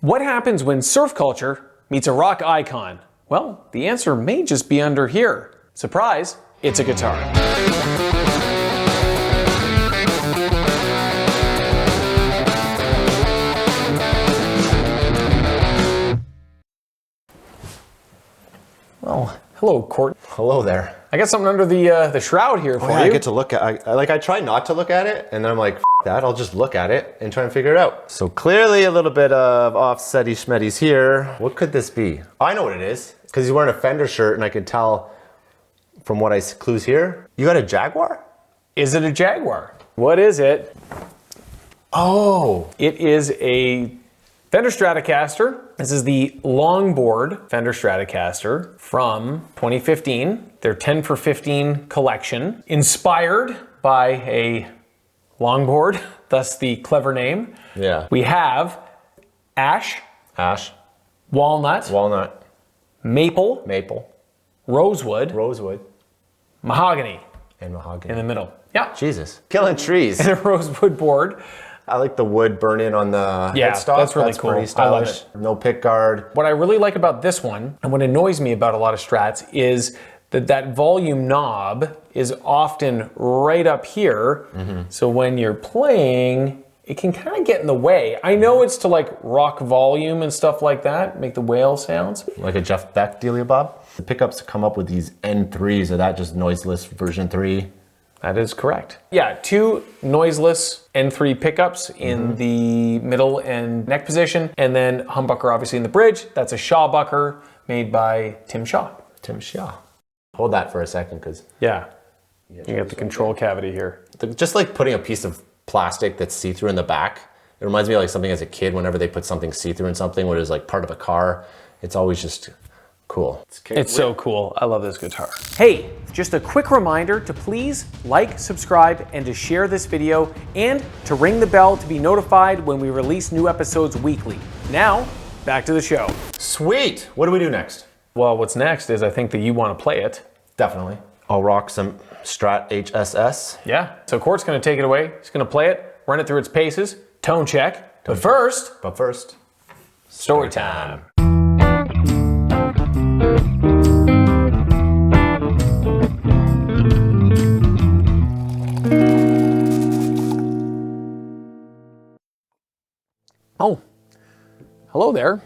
What happens when surf culture meets a rock icon? Well, the answer may just be under here. Surprise, it's a guitar. Well, hello, Cort. Hello there. I got something under the shroud here for you. I get to look at. I try not to look at it, and then I'm like, F that. I'll just look at it and try and figure it out. So clearly, a little bit of offsetty schmetties here. What could this be? I know what it is because he's wearing a Fender shirt, and I can tell from what I clues here. You got a Jaguar? Is it a Jaguar? What is it? Oh, it is a Fender Stratocaster. This is the Longboard Fender Stratocaster from 2015, their 10 for 15 collection, inspired by a longboard, thus the clever name. Yeah. We have ash, walnut, maple, rosewood, mahogany, and mahogany in the middle. Yeah. Jesus, killing trees. And a rosewood board. I like the wood burn-in on the headstock. That's really cool. Pretty stylish. I love it. No pick guard. What I really like about this one, and what annoys me about a lot of Strats, is that volume knob is often right up here. So when you're playing, it can kind of get in the way. I know it's to like rock volume and stuff like that, make the whale sounds. Like a Jeff Beck dealia bob. The pickups come up with these N3s, or that just noiseless version 3. That is correct. Yeah, 2 noiseless N3 pickups in the middle and neck position, and then humbucker obviously in the bridge. That's a Shawbucker made by Tim Shaw. Tim Shaw. Hold that for a second, because yeah, you got the control cavity here. Just like putting a piece of plastic that's see-through in the back. It reminds me of like something as a kid, whenever they put something see-through in something where it's like part of a car, it's always just cool. It's so cool. I love this guitar. Hey, just a quick reminder to please like, subscribe, and to share this video, and to ring the bell to be notified when we release new episodes weekly. Now, back to the show. Sweet. What do we do next? Well, what's next is I think that you want to play it. Definitely. I'll rock some Strat HSS. Yeah. So Cort's going to take it away. He's going to play it, run it through its paces, tone check. But first, story time. Oh, hello there.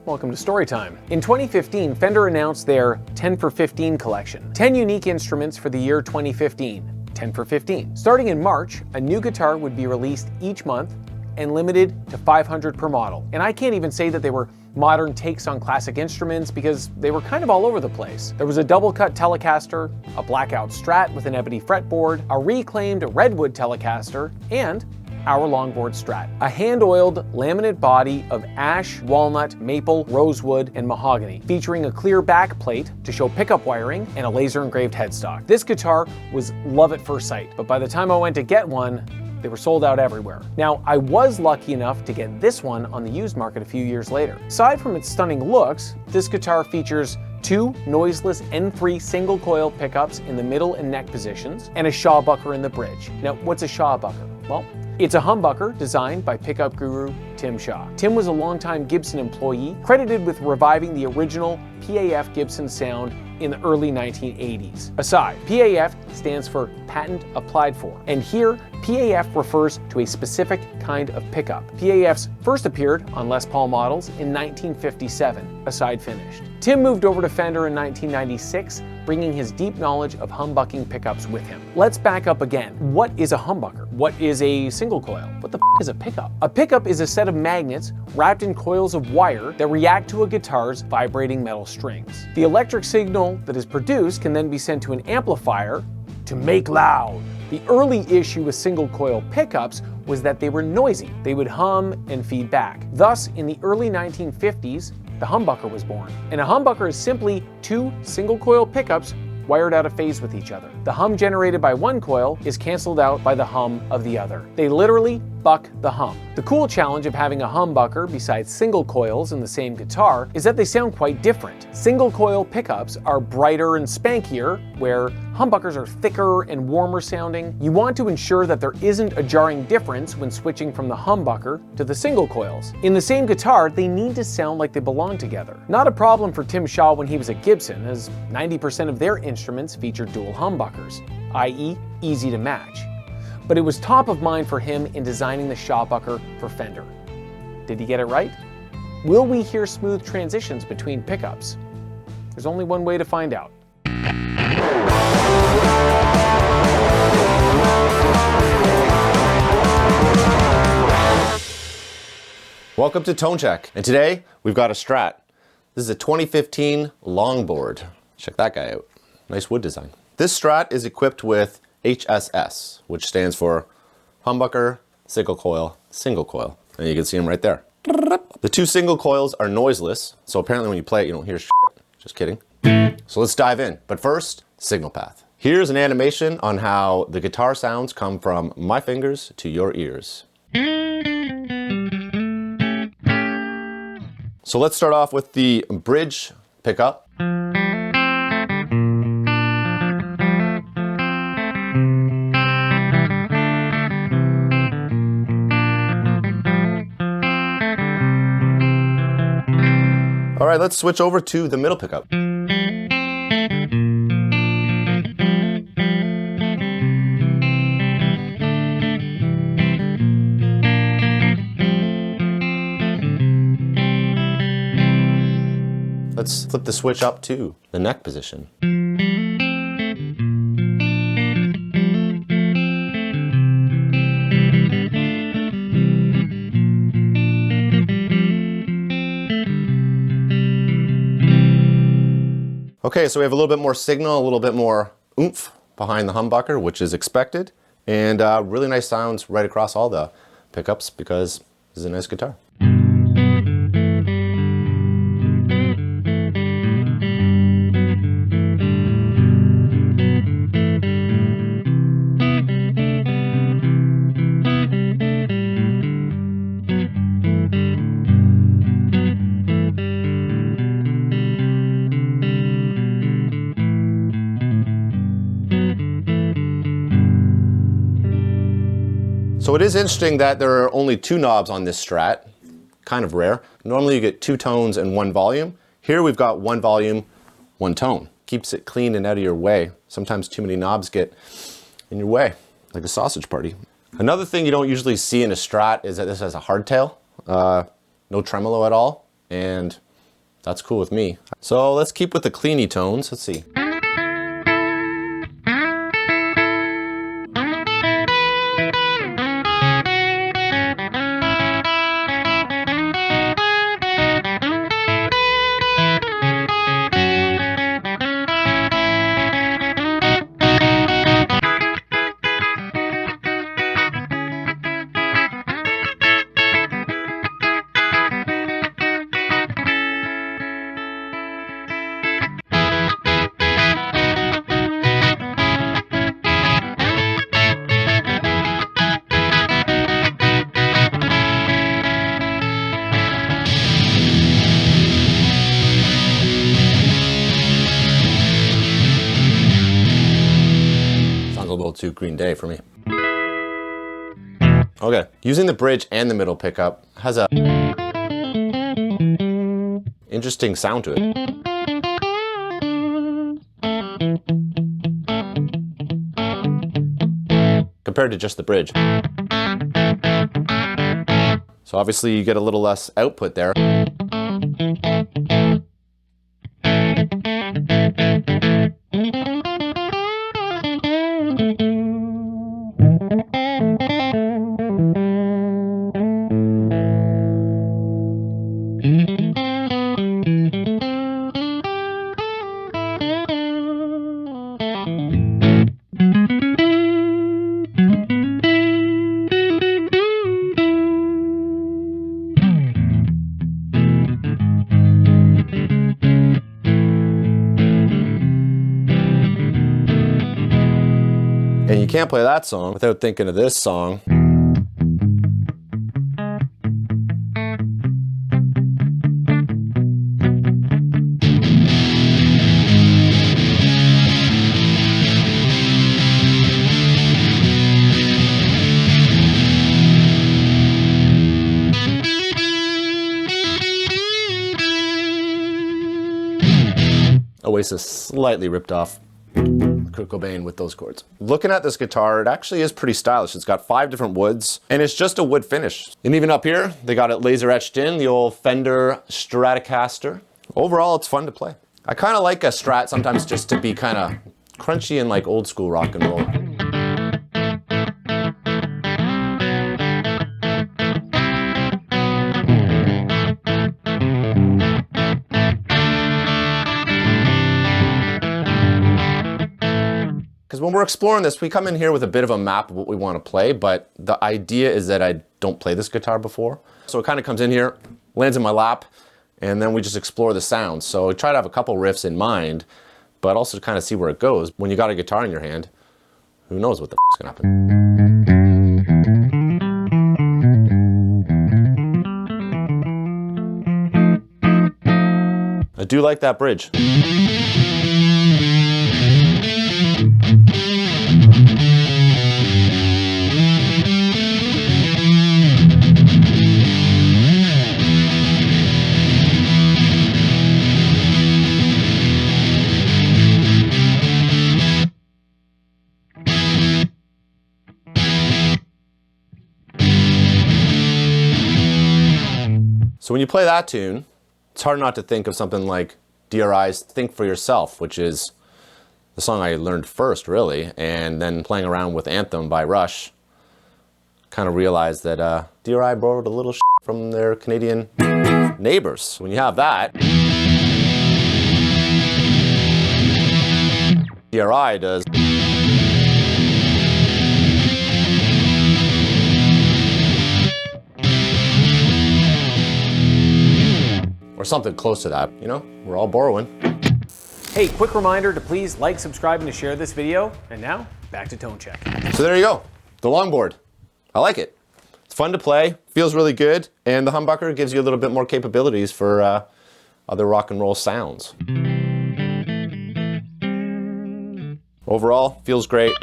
Welcome to Storytime. In 2015, Fender announced their 10 for 15 collection. 10 unique instruments for the year 2015. 10 for 15. Starting in March, a new guitar would be released each month and limited to 500 per model. And I can't even say that they were modern takes on classic instruments because they were kind of all over the place. There was a double cut Telecaster, a blackout Strat with an ebony fretboard, a reclaimed redwood Telecaster, and our Longboard Strat, a hand-oiled laminate body of ash, walnut, maple, rosewood, and mahogany, featuring a clear back plate to show pickup wiring and a laser-engraved headstock. This guitar was love at first sight, but by the time I went to get one, they were sold out everywhere. Now, I was lucky enough to get this one on the used market a few years later. Aside from its stunning looks, this guitar features 2 noiseless N3 single coil pickups in the middle and neck positions, and a Shawbucker in the bridge. Now, what's a Shawbucker? Well, it's a humbucker designed by pickup guru Tim Shaw. Tim was a longtime Gibson employee, credited with reviving the original PAF Gibson sound in the early 1980s. Aside, PAF stands for Patent Applied For, and here PAF refers to a specific kind of pickup. PAFs first appeared on Les Paul models in 1957, aside finished. Tim moved over to Fender in 1996, bringing his deep knowledge of humbucking pickups with him. Let's back up again. What is a humbucker? What is a single coil? What the is a pickup? A pickup is a set of magnets wrapped in coils of wire that react to a guitar's vibrating metal strings. The electric signal that is produced can then be sent to an amplifier to make loud. The early issue with single coil pickups was that they were noisy. They would hum and feed back. Thus, in the early 1950s, the humbucker was born. And a humbucker is simply 2 single coil pickups wired out of phase with each other. The hum generated by one coil is canceled out by the hum of the other. They literally buck the hum. The cool challenge of having a humbucker besides single coils in the same guitar is that they sound quite different. Single coil pickups are brighter and spankier, where humbuckers are thicker and warmer sounding. You want to ensure that there isn't a jarring difference when switching from the humbucker to the single coils. In the same guitar, they need to sound like they belong together. Not a problem for Tim Shaw when he was at Gibson, as 90% of their instruments feature dual humbuckers, i.e. easy to match. But it was top of mind for him in designing the Shawbucker for Fender. Did he get it right? Will we hear smooth transitions between pickups? There's only one way to find out. Welcome to Tone Check, and today we've got a Strat. This is a 2015 Longboard. Check that guy out. Nice wood design. This Strat is equipped with HSS, which stands for humbucker, single coil, single coil. And you can see them right there. The two single coils are noiseless, so apparently when you play it, you don't hear shit. Just kidding. So let's dive in. But first, signal path. Here's an animation on how the guitar sounds come from my fingers to your ears. So let's start off with the bridge pickup. All right, let's switch over to the middle pickup. Let's flip the switch up to the neck position. Okay, so we have a little bit more signal, a little bit more oomph behind the humbucker, which is expected, and really nice sounds right across all the pickups because this is a nice guitar. So it is interesting that there are only two knobs on this Strat, kind of rare. Normally you get two tones and one volume. Here we've got one volume, one tone. Keeps it clean and out of your way. Sometimes too many knobs get in your way, like a sausage party. Another thing you don't usually see in a Strat is that this has a hardtail, no tremolo at all, and that's cool with me. So let's keep with the cleany tones. Let's see. To Green Day for me. Okay, using the bridge and the middle pickup has a interesting sound to it. Compared to just the bridge. So obviously you get a little less output there. And you can't play that song without thinking of this song. Oasis slightly ripped off Kurt Cobain with those chords. Looking at this guitar, it actually is pretty stylish. It's got 5 different woods, and it's just a wood finish. And even up here, they got it laser etched in, the old Fender Stratocaster. Overall, it's fun to play. I kind of like a Strat sometimes just to be kind of crunchy and like old school rock and roll. Because when we're exploring this, we come in here with a bit of a map of what we want to play, but the idea is that I don't play this guitar before. So it kind of comes in here, lands in my lap, and then we just explore the sounds. So we try to have a couple riffs in mind, but also to kind of see where it goes. When you got a guitar in your hand, who knows what the f***'s gonna happen. I do like that bridge. So when you play that tune, it's hard not to think of something like DRI's Think For Yourself, which is the song I learned first, really, and then playing around with Anthem by Rush, kind of realized that DRI borrowed a little shit from their Canadian neighbors. When you have that, DRI does. Or something close to that, you know? We're all borrowing. Hey, quick reminder to please like, subscribe, and to share this video. And now, back to tone check. So there you go, the longboard. I like it. It's fun to play, feels really good, and the humbucker gives you a little bit more capabilities for other rock and roll sounds. Overall, feels great.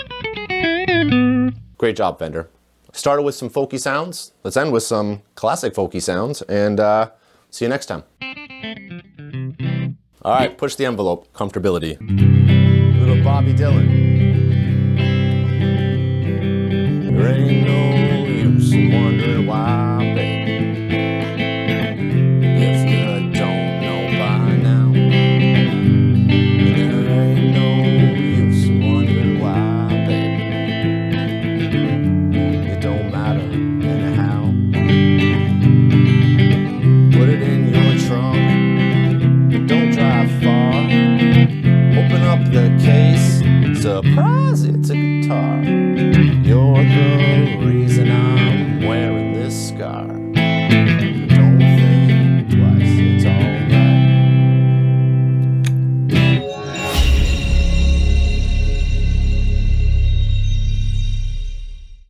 Great job, Fender. Started with some folky sounds. Let's end with some classic folky sounds, and see you next time. All right, push the envelope. Comfortability. Little Bobby Dylan. There ain't no use in wondering why, baby. If you don't know by now. There ain't no use in wondering why, baby. It don't matter anyhow. Put it in your trunk. Don't drive far. Open up the case. Surprise, it's a guitar.